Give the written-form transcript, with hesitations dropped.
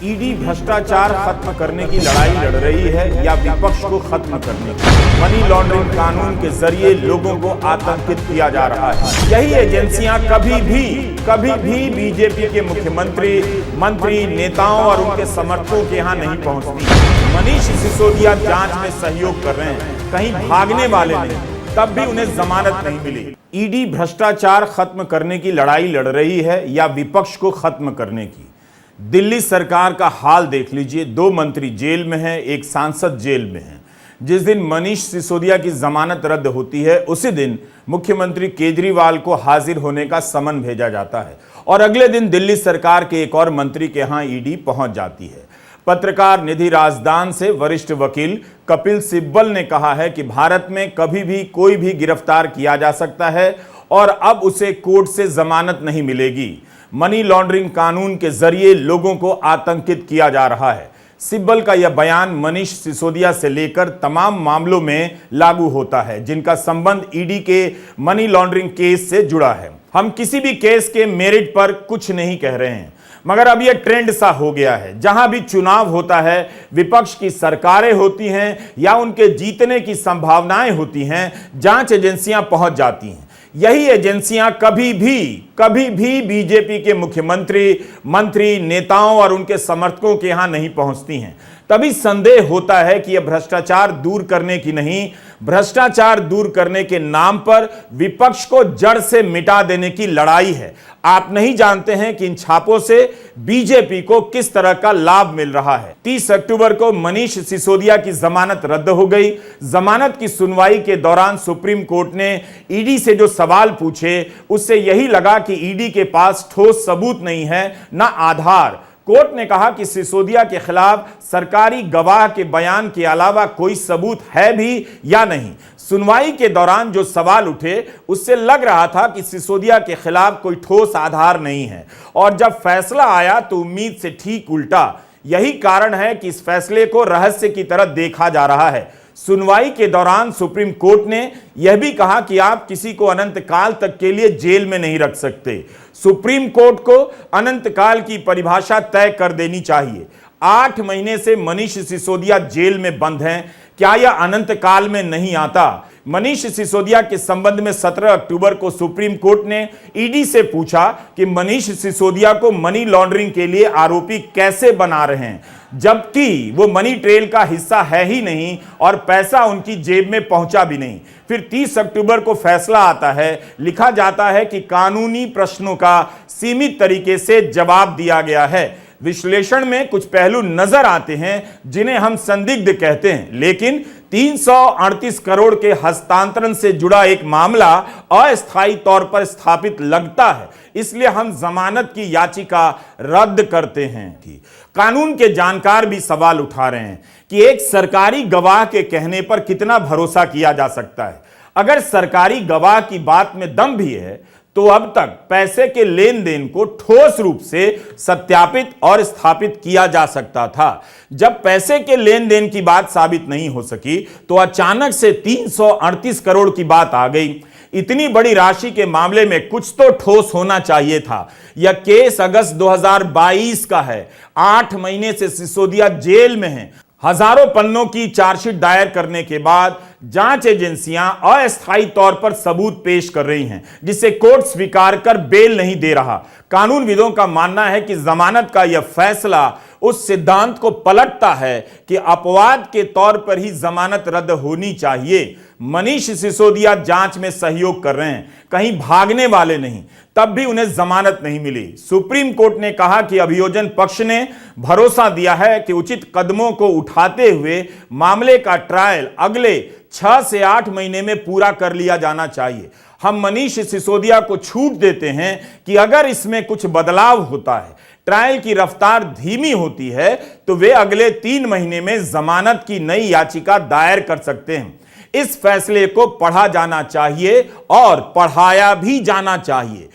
ED भ्रष्टाचार खत्म करने की लड़ाई लड़ रही है या विपक्ष को खत्म करने की? मनी लॉन्ड्रिंग कानून के जरिए लोगों को आतंकित किया जा रहा है। यही एजेंसियां कभी भी बीजेपी के मुख्यमंत्री, मंत्री, नेताओं और उनके समर्थकों के यहां नहीं पहुंचती। मनीष सिसोदिया जांच में सहयोग कर रहे हैं, कहीं भागने वाले नहीं, तब भी उन्हें जमानत नहीं मिली। ईडी भ्रष्टाचार खत्म करने की लड़ाई लड़ रही है या विपक्ष को खत्म करने की? दिल्ली सरकार का हाल देख लीजिए। 2 मंत्री जेल में हैं, एक सांसद जेल में है। जिस दिन मनीष सिसोदिया की जमानत रद्द होती है उसी दिन मुख्यमंत्री केजरीवाल को हाजिर होने का समन भेजा जाता है और अगले दिन दिल्ली सरकार के एक और मंत्री के यहां ईडी पहुंच जाती है। पत्रकार निधि राजदान से वरिष्ठ वकील कपिल सिब्बल ने कहा है कि भारत में कभी भी कोई भी गिरफ्तार किया जा सकता है और अब उसे कोर्ट से जमानत नहीं मिलेगी। मनी लॉन्ड्रिंग कानून के जरिए लोगों को आतंकित किया जा रहा है। सिब्बल का यह बयान मनीष सिसोदिया से लेकर तमाम मामलों में लागू होता है जिनका संबंध ईडी के मनी लॉन्ड्रिंग केस से जुड़ा है। हम किसी भी केस के मेरिट पर कुछ नहीं कह रहे हैं, मगर अब यह ट्रेंड सा हो गया है। जहां भी चुनाव होता है, विपक्ष की सरकारें होती हैं या उनके जीतने की संभावनाएं होती हैं, जांच एजेंसियां पहुंच जाती हैं। यही एजेंसियां कभी भी बीजेपी के मुख्यमंत्री, मंत्री, नेताओं और उनके समर्थकों के यहां नहीं पहुंचती हैं। तभी संदेह होता है कि यह भ्रष्टाचार दूर करने की नहीं, भ्रष्टाचार दूर करने के नाम पर विपक्ष को जड़ से मिटा देने की लड़ाई है। आप नहीं जानते हैं कि इन छापों से बीजेपी को किस तरह का लाभ मिल रहा है। 30 अक्टूबर को मनीष सिसोदिया की जमानत रद्द हो गई। जमानत की सुनवाई के दौरान सुप्रीम कोर्ट ने ईडी से जो सवाल पूछे उससे यही लगा कि ईडी के पास ठोस सबूत नहीं है, ना आधार। कोर्ट ने कहा कि सिसोदिया के खिलाफ सरकारी गवाह के बयान के अलावा कोई सबूत है भी या नहीं। सुनवाई के दौरान जो सवाल उठे उससे लग रहा था कि सिसोदिया के खिलाफ कोई ठोस आधार नहीं है और जब फैसला आया तो उम्मीद से ठीक उल्टा। यही कारण है कि इस फैसले को रहस्य की तरह देखा जा रहा है। सुनवाई के दौरान सुप्रीम कोर्ट ने यह भी कहा कि आप किसी को अनंत काल तक के लिए जेल में नहीं रख सकते। सुप्रीम कोर्ट को अनंत काल की परिभाषा तय कर देनी चाहिए। 8 महीने से मनीष सिसोदिया जेल में बंद हैं, क्या यह अनंत काल में नहीं आता? मनीष सिसोदिया के संबंध में 17 अक्टूबर को सुप्रीम कोर्ट ने ईडी से पूछा कि मनीष सिसोदिया को मनी लॉन्ड्रिंग के लिए आरोपी कैसे बना रहे हैं, जबकि वो मनी ट्रेल का हिस्सा है ही नहीं और पैसा उनकी जेब में पहुंचा भी नहीं। फिर 30 अक्टूबर को फैसला आता है, लिखा जाता है कि कानूनी प्रश्नों का सीमित तरीके से जवाब दिया गया है। विश्लेषण में कुछ पहलू नजर आते हैं जिन्हें हम संदिग्ध कहते हैं, लेकिन 338 करोड़ के हस्तांतरण से जुड़ा एक मामला अस्थायी तौर पर स्थापित लगता है, इसलिए हम जमानत की याचिका रद्द करते हैं। कानून के जानकार भी सवाल उठा रहे हैं कि एक सरकारी गवाह के कहने पर कितना भरोसा किया जा सकता है। अगर सरकारी गवाह की बात में दम भी है तो अब तक पैसे के लेन देन को ठोस रूप से सत्यापित और स्थापित किया जा सकता था। जब पैसे के लेन देन की बात साबित नहीं हो सकी तो अचानक से 338 करोड़ की बात आ गई। इतनी बड़ी राशि के मामले में कुछ तो ठोस होना चाहिए था। यह केस अगस्त 2022 का है। 8 महीने से सिसोदिया जेल में हैं। हजारों पन्नों की चार्जशीट दायर करने के बाद जांच एजेंसियां अस्थायी तौर पर सबूत पेश कर रही हैं, जिसे कोर्ट स्वीकार कर बेल नहीं दे रहा। कानूनविदों का मानना है कि जमानत का यह फैसला उस सिद्धांत को पलटता है कि अपवाद के तौर पर ही जमानत रद्द होनी चाहिए। मनीष सिसोदिया जांच में सहयोग कर रहे हैं, कहीं भागने वाले नहीं, तब भी उन्हें जमानत नहीं मिली। सुप्रीम कोर्ट ने कहा कि अभियोजन पक्ष ने भरोसा दिया है कि उचित कदमों को उठाते हुए मामले का ट्रायल अगले 6 से 8 महीने में पूरा कर लिया जाना चाहिए। हम मनीष सिसोदिया को छूट देते हैं कि अगर इसमें कुछ बदलाव होता है, ट्रायल की रफ्तार धीमी होती है, तो वे अगले 3 महीने में जमानत की नई याचिका दायर कर सकते हैं। इस फैसले को पढ़ा जाना चाहिए और पढ़ाया भी जाना चाहिए।